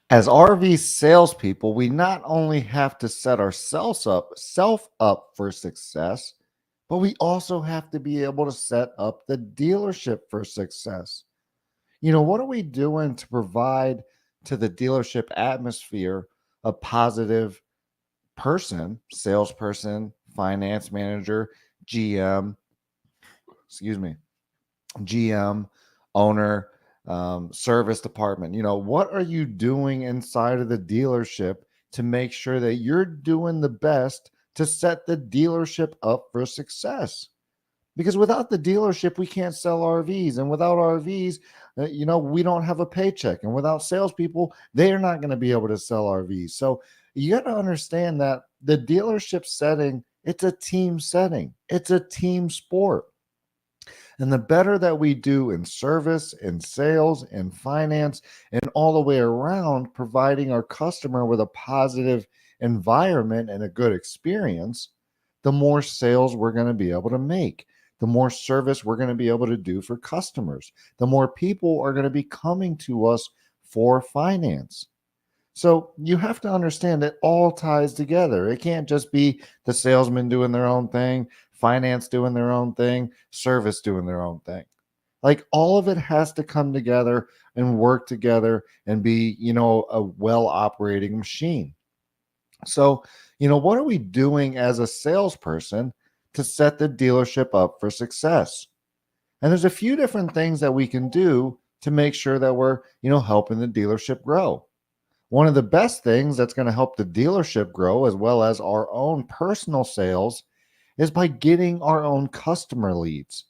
As RV salespeople, we not only have to set ourselves up for success, but we also have to be able to set up the dealership for success. What are we doing to provide to the dealership atmosphere a positive person, salesperson, finance manager, GM, excuse me, GM, owner, service department? What are you doing inside of the dealership to make sure that you're doing the best to set the dealership up for success? Because without the dealership, we can't sell RVs. And without RVs, we don't have a paycheck. And without salespeople, they're not going to be able to sell RVs. So you got to understand that the dealership setting, it's a team setting, it's a team sport. And the better that we do in service, in sales, in finance, and all the way around, providing our customer with a positive environment and a good experience, the more sales we're going to be able to make, the more service we're going to be able to do for customers, the more people are going to be coming to us for finance. So you have to understand it all ties together. It can't just be the salesman doing their own thing, finance doing their own thing, service doing their own thing. Like all of it has to come together and work together and be, a well operating machine. So, what are we doing as a salesperson to set the dealership up for success? And there's a few different things that we can do to make sure that we're, helping the dealership grow. One of the best things that's going to help the dealership grow, as well as our own personal sales, is by getting our own customer leads.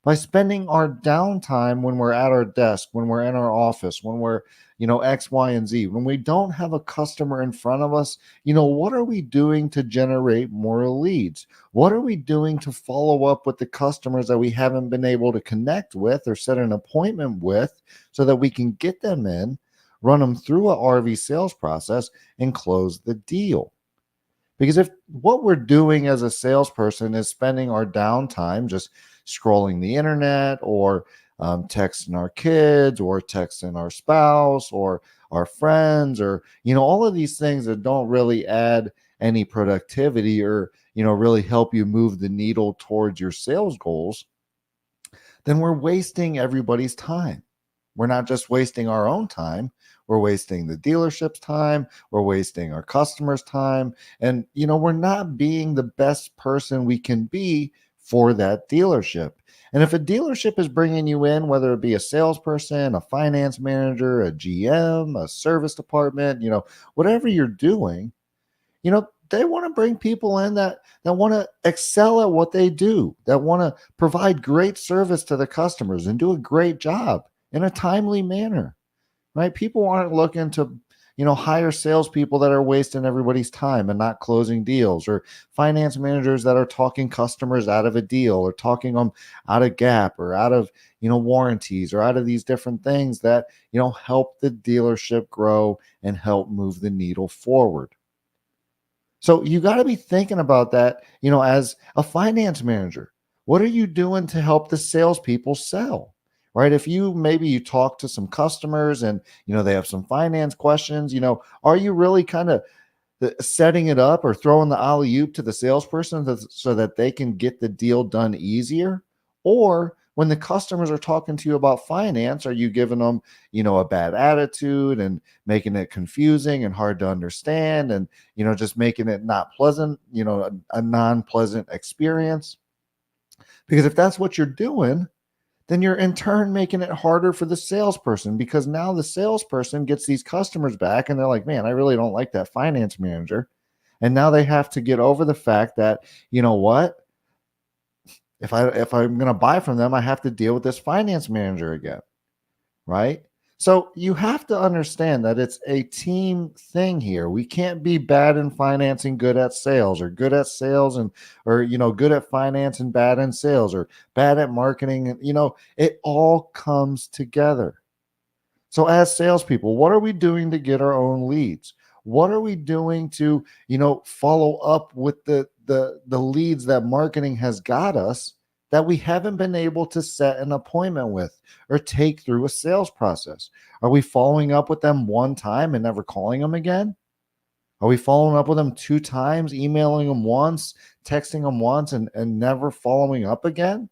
By spending our downtime when we're at our desk, when we're in our office, when we're, X, Y, and Z, when we don't have a customer in front of us, what are we doing to generate more leads? What are we doing to follow up with the customers that we haven't been able to connect with or set an appointment with so that we can get them in, run them through a RV sales process, and close the deal? Because if what we're doing as a salesperson is spending our downtime just scrolling the internet or texting our kids or texting our spouse or our friends or, all of these things that don't really add any productivity or, really help you move the needle towards your sales goals, then we're wasting everybody's time. We're not just wasting our own time, we're wasting the dealership's time, we're wasting our customers' time, and we're not being the best person we can be for that dealership. And if a dealership is bringing you in, whether it be a salesperson, a finance manager, a GM, a service department, whatever you're doing, they want to bring people in that want to excel at what they do, that want to provide great service to the customers and do a great job in a timely manner, right? People aren't looking to, hire salespeople that are wasting everybody's time and not closing deals, or finance managers that are talking customers out of a deal or talking them out of gap or out of, warranties or out of these different things that, help the dealership grow and help move the needle forward. So you got to be thinking about that, as a finance manager. What are you doing to help the salespeople sell? Right? If you talk to some customers and they have some finance questions, are you really kind of setting it up or throwing the alley oop to the salesperson so that they can get the deal done easier? Or when the customers are talking to you about finance, are you giving them, a bad attitude and making it confusing and hard to understand and, just making it not pleasant, a non-pleasant experience? Because if that's what you're doing, then you're in turn making it harder for the salesperson, because now the salesperson gets these customers back and they're like, man, I really don't like that finance manager. And now they have to get over the fact that, what? If I'm going to buy from them, I have to deal with this finance manager again, right? So you have to understand that it's a team thing here. We can't be bad in finance and good at sales, or good at sales and or good at finance and bad in sales, or bad at marketing. And it all comes together. So as salespeople, what are we doing to get our own leads? What are we doing to, follow up with the leads that marketing has got us that we haven't been able to set an appointment with or take through a sales process? Are we following up with them one time and never calling them again? Are we following up with them two times, emailing them once, texting them once, and never following up again?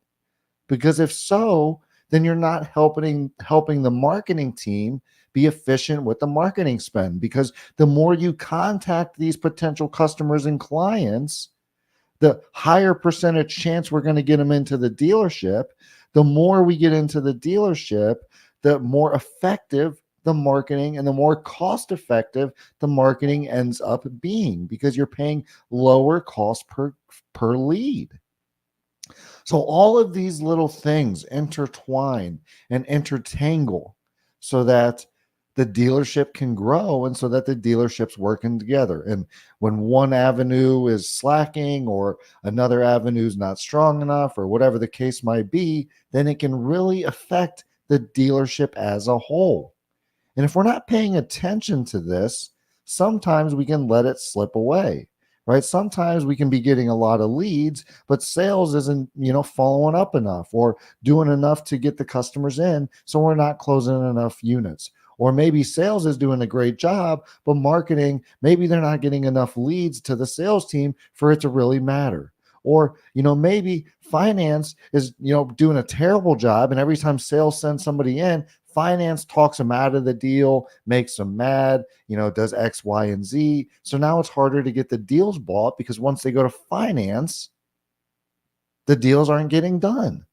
Because if so, then you're not helping the marketing team be efficient with the marketing spend. Because the more you contact these potential customers and clients, the higher percentage chance we're going to get them into the dealership. The more we get into the dealership, the more effective the marketing and the more cost effective the marketing ends up being, because you're paying lower cost per lead. So all of these little things intertwine and intertangle so that the dealership can grow and so that the dealership's working together. And when one avenue is slacking or another avenue is not strong enough or whatever the case might be, then it can really affect the dealership as a whole. And if we're not paying attention to this, sometimes we can let it slip away, right? Sometimes we can be getting a lot of leads, but sales isn't, following up enough or doing enough to get the customers in. So we're not closing enough units. Or maybe sales is doing a great job, but marketing, maybe they're not getting enough leads to the sales team for it to really matter. Or, maybe finance is, doing a terrible job. And every time sales sends somebody in, finance talks them out of the deal, makes them mad, does X, Y, and Z. So now it's harder to get the deals bought because once they go to finance, the deals aren't getting done.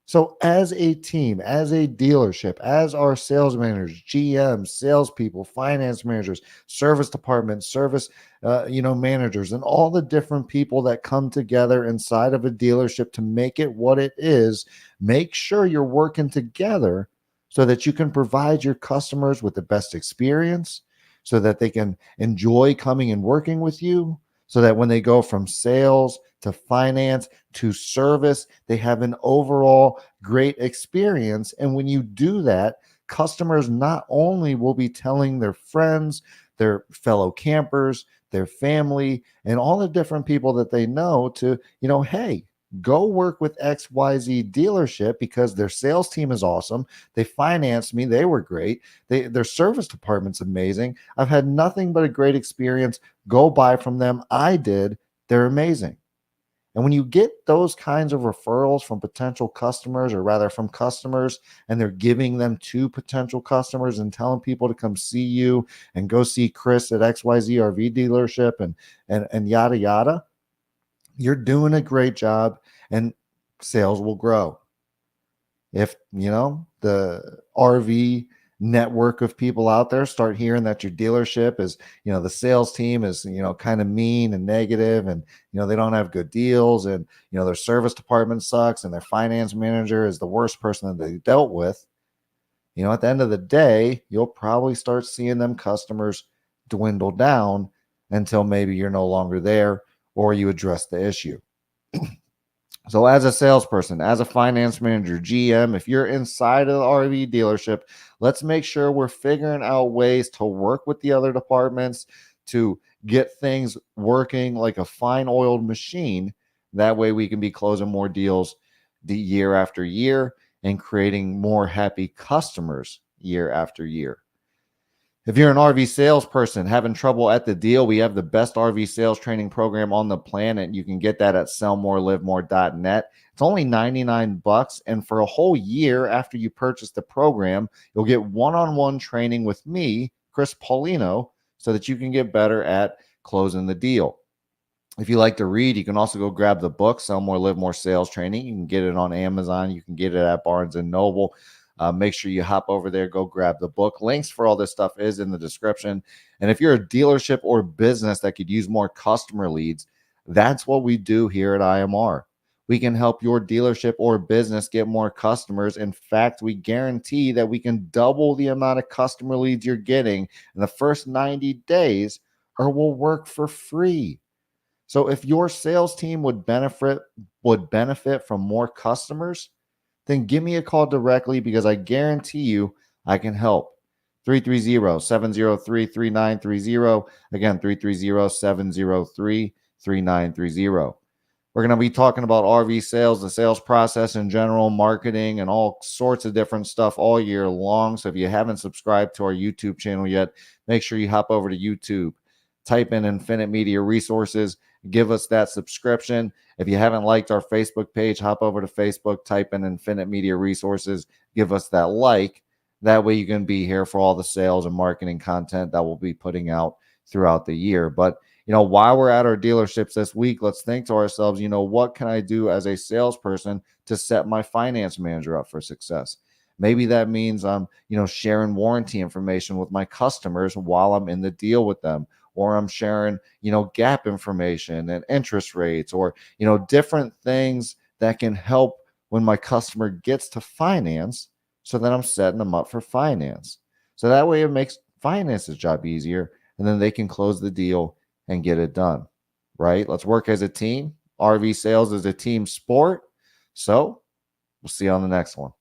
So as a team, as a dealership, as our sales managers, GMs, salespeople, finance managers, service departments, service, managers, and all the different people that come together inside of a dealership to make it what it is, make sure you're working together so that you can provide your customers with the best experience, so that they can enjoy coming and working with you, so that when they go from sales to finance to service, they have an overall great experience. And when you do that, customers not only will be telling their friends, their fellow campers, their family, and all the different people that they know to, hey, go work with XYZ dealership because their sales team is awesome. They financed me. They were great. Their service department's amazing. I've had nothing but a great experience. Go buy from them. I did. They're amazing. And when you get those kinds of referrals from potential customers, or rather from customers, and they're giving them to potential customers and telling people to come see you and go see Chris at XYZ RV dealership and yada yada, you're doing a great job and sales will grow. If, the RV network of people out there start hearing that your dealership is, the sales team is, kind of mean and negative, and, they don't have good deals, and, their service department sucks, and their finance manager is the worst person that they dealt with, at the end of the day, you'll probably start seeing them customers dwindle down until maybe you're no longer there or you address the issue. So as a salesperson, as a finance manager, GM, if you're inside of the RV dealership, let's make sure we're figuring out ways to work with the other departments to get things working like a fine oiled machine. That way we can be closing more deals the year after year and creating more happy customers year after year. If you're an RV salesperson having trouble at the deal, we have the best RV sales training program on the planet. You can get that at sellmorelivemore.net. It's only $99, and for a whole year after you purchase the program, you'll get one-on-one training with me, Chris Paulino, so that you can get better at closing the deal. If you like to read, you can also go grab the book, Sell More, Live More Sales Training. You can get it on Amazon. You can get it at Barnes & Noble. Make sure you hop over there, go grab the book. Links for all this stuff is in the description. And if you're a dealership or business that could use more customer leads, that's what we do here at IMR. We can help your dealership or business get more customers. In fact, we guarantee that we can double the amount of customer leads you're getting in the first 90 days, or we'll work for free. So if your sales team would benefit from more customers, then give me a call directly, because I guarantee you I can help. 330-703-3930. Again, 330-703-3930. We're going to be talking about RV sales, the sales process in general, marketing, and all sorts of different stuff all year long. So if you haven't subscribed to our YouTube channel yet, make sure you hop over to YouTube, type in Infinite Media Resources, give us that subscription. If you haven't liked our Facebook page, hop over to Facebook, type in Infinite Media Resources, give us that like. That way you can be here for all the sales and marketing content that we'll be putting out throughout the year. But while we're at our dealerships this week, let's think to ourselves, what can I do as a salesperson to set my finance manager up for success? Maybe that means I'm, sharing warranty information with my customers while I'm in the deal with them, or I'm sharing, gap information and interest rates, or, different things that can help when my customer gets to finance, so that I'm setting them up for finance. So that way it makes finance's job easier, and then they can close the deal and get it done, right? Let's work as a team. RV sales is a team sport. So we'll see you on the next one.